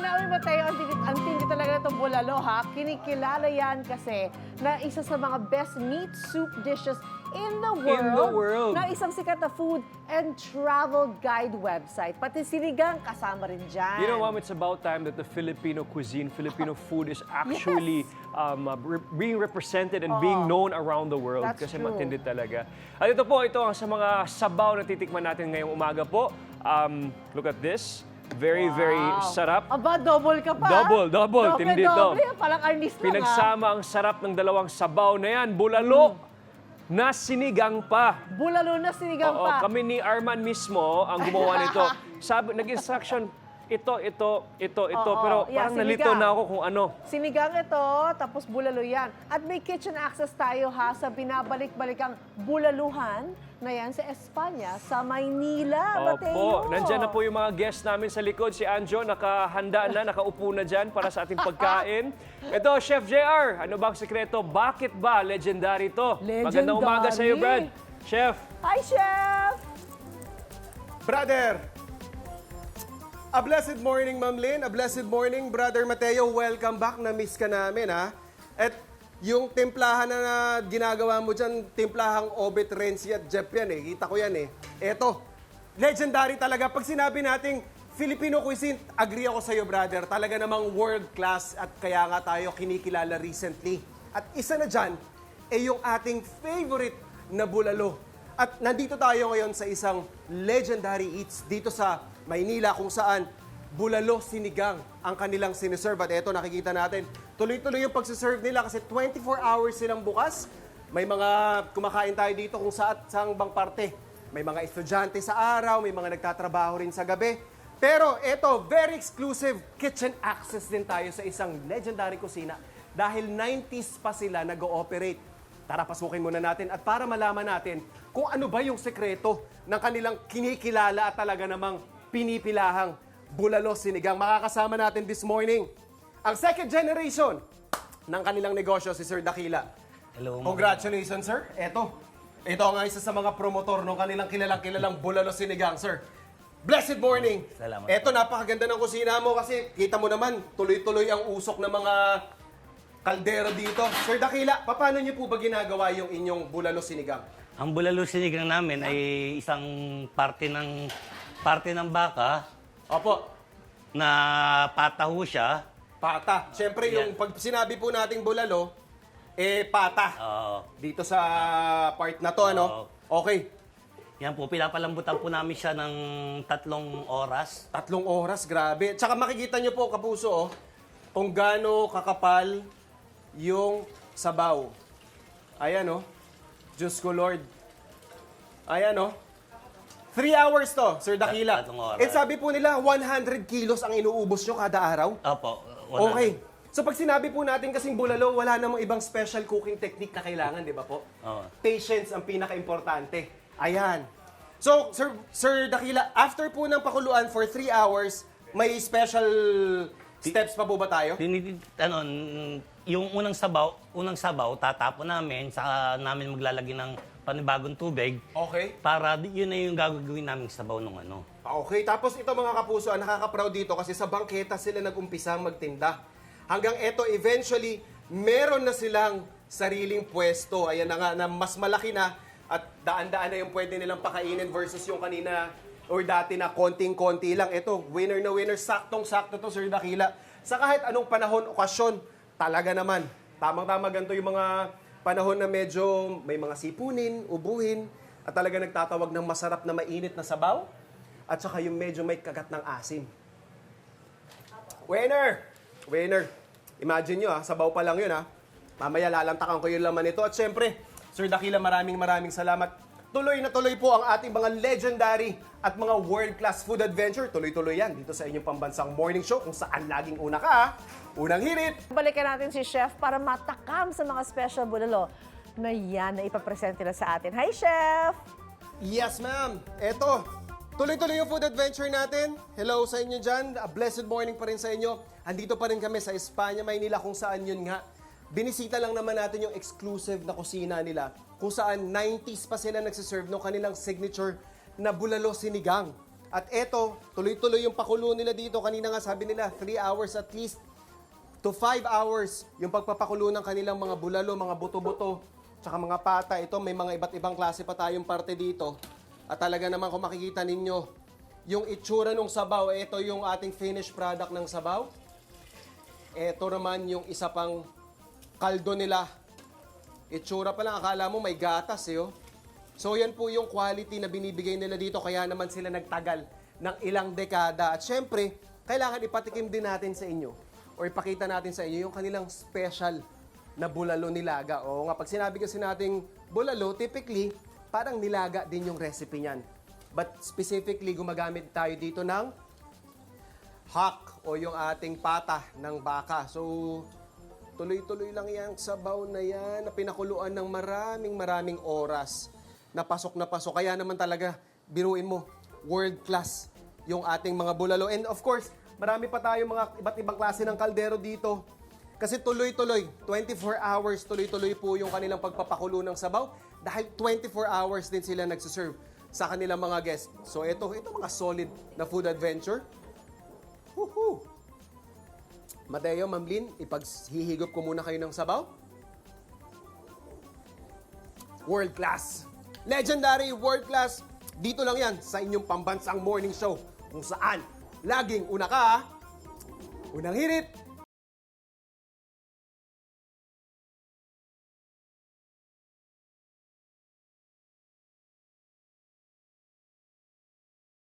namin, Mateo, ang tindi talaga itong bulalo, ha? Kinikilala yan kasi na isa sa mga best meat soup dishes in the world. Na isang sikat na food and travel guide website. Pati sinigang kasama rin dyan. You know, Mom, it's about time that the Filipino cuisine, Filipino food is actually being represented and being known around the world. That's Kasi true. matindi talaga. At ito po, ito ang sa mga sabaw na titikman natin ngayong umaga po. Look at this. Very, very sarap. Aba, double ka pa. Double. Tindi to. Double, parang arnis lang, Pinagsama ang sarap ng dalawang sabaw na yan. Bulalo na sinigang pa. Bulalo na sinigang Oo, pa. kami ni Arman mismo ang gumawa nito. Sabi, nag-instruction, ito. Pero Yeah, parang nalito sinigang. na ako kung ano. Sinigang ito, tapos bulalo yan. At may kitchen access tayo, ha, sa binabalik-balikang bulaluhan na yan sa Espanya, sa Maynila, Mateo. Opo, nandyan na po yung mga guests namin sa likod. Si Anjo, nakahanda na, nakaupo na dyan para sa ating pagkain. Ito, Chef JR, ano bang sekreto? Bakit ba legendary to? Magandang umaga sa iyo, Brad. Chef. Hi, Chef! Brother! A blessed morning, Ma'am Lynn. A blessed morning, Brother Mateo. Welcome back. Na-miss ka namin, ha? At yung timplahan na ginagawa mo dyan, timplahang Obet, Renzi at Jeff yan, eh. Kita ko yan, eh. Eto, legendary talaga. Pag sinabi nating Filipino cuisine, agree ako sa'yo, brother. Talaga namang world class at kaya nga tayo kinikilala recently. At isa na dyan, yung ating favorite na bulalo. At nandito tayo ngayon sa isang legendary eats dito sa Maynila kung saan bulalo sinigang ang kanilang siniserve. At eto, nakikita natin, tuloy-tuloy yung pagsiserve nila kasi 24 hours silang bukas. May mga kumakain tayo dito kung saang bang parte. May mga estudyante sa araw, may mga nagtatrabaho rin sa gabi. Pero eto, very exclusive kitchen access din tayo sa isang legendary kusina dahil 90s pa sila nag-ooperate. Tara, pasukin muna natin at para malaman natin kung ano ba yung sekreto ng kanilang kinikilala at talaga namang pinipilahang bulalo sinigang. Makakasama natin this morning ang second generation ng kanilang negosyo, si Sir Dakila. Hello. Congratulations, sir. Ito ang isa sa mga promotor ng kanilang kilalang bulalo sinigang, sir. Blessed morning. Salamat. Ito, napakaganda ng kusina mo kasi kita mo naman, tuloy-tuloy ang usok ng mga kaldero dito. Sir Dakila, paano niyo po ba ginagawa yung inyong bulalo sinigang? Ang bulalo sinigang namin ay isang parte ng baka Opo, na pataho siya. pata. Siyempre, yung pag sinabi po nating bulalo, pata. Oo. Dito sa part na to, ano? Okay. Yan po, pinapalambutan po namin siya ng 3 oras. 3 oras, grabe. Tsaka makikita nyo po, kapuso, kung gaano kakapal yung sabaw. Ayan, Diyos ko, Lord. Ayan, 3 hours to, Sir Dakila. 3 oras. Eh, sabi po nila, 100 kilos ang inuubos nyo kada araw. Opo. Okay. So, pag sinabi po natin kasing bulalo, wala namang ibang special cooking technique na kailangan, di ba po? Oo. Patience ang pinaka-importante. Ayan. So, Sir Dakila, after po ng pakuluan for 3 hours, may special steps pa po ba tayo? Yung unang sabaw, tatapon namin, saka namin maglalagay ng panibagong tubig. Okay. Para yun na yung gagawin namin sabaw ng ano. Okay, tapos ito mga kapuso, nakaka-proud dito kasi sa bangketa sila nag-umpisang magtinda. Hanggang eto, eventually, meron na silang sariling pwesto. Ayan na nga, na mas malaki na at daan-daan na yung pwede nilang pakainin versus yung kanina or dati na konting-konti lang. Ito, winner na winner, saktong-sakto to, Sir Dakila. Sa kahit anong panahon, okasyon, talaga naman. Tamang-tama ganito yung mga panahon na medyo may mga sipunin, ubuhin, at talaga nagtatawag ng masarap na mainit na sabaw, at saka yung medyo may kagat ng asim. Winner! Winner. Imagine nyo, sabaw pa lang yun, Mamaya lalantakan ko yung laman nito. At syempre, Sir Dakila, maraming salamat. Tuloy na tuloy po ang ating mga legendary at mga world-class food adventure. Tuloy-tuloy yan dito sa inyong pambansang morning show kung saan laging una ka, unang hirit. Balikan natin si Chef para matakam sa mga special bulalo na yan na ipapresent nila sa atin. Hi, Chef! Yes, ma'am. Eto, tuloy-tuloy yung food adventure natin. Hello sa inyo dyan. A blessed morning pa rin sa inyo. Andito pa rin kami sa Espanya, Maynila, kung saan yun nga. Binisita lang naman natin yung exclusive na kusina nila kung saan 90s pa sila nagsiserve ng kanilang signature na bulalo sinigang. At eto, tuloy-tuloy yung pakulo nila dito. Kanina nga sabi nila, 3 hours at least to 5 hours yung pagpapakulo ng kanilang mga bulalo, mga buto-buto, tsaka mga pata. Ito, may mga iba't ibang klase pa tayong parte dito. At talaga naman kung makikita ninyo, yung itsura ng sabaw, ito yung ating finished product ng sabaw. Ito naman yung isa pang kaldo nila. Itsura pa lang, akala mo may gatas eh. Oh. So yan po yung quality na binibigay nila dito, kaya naman sila nagtagal ng ilang dekada. At syempre, kailangan ipatikim din natin sa inyo o ipakita natin sa inyo yung kanilang special na bulalo nilaga. O nga, pag sinabi kasi nating bulalo, typically, parang nilaga din yung recipe niyan. But specifically, gumagamit tayo dito ng hock o yung ating pata ng baka. So, tuloy-tuloy lang yung sabaw na yan na pinakuluan ng maraming oras. Napasok. Kaya naman talaga, biruin mo, world class yung ating mga bulalo. And of course, marami pa tayong mga iba't ibang klase ng kaldero dito. Kasi tuloy-tuloy, 24 hours, tuloy-tuloy po yung kanilang pagpapakulo ng sabaw. Dahil 24 hours din sila nagsiserve sa kanilang mga guests. So ito mga solid na food adventure. Woohoo! Mateo, Ma'am Lynn, ipaghihigop ko muna kayo ng sabaw. World class. Legendary, world class. Dito lang yan sa inyong pambansang morning show kung saan laging una ka, unang hirit,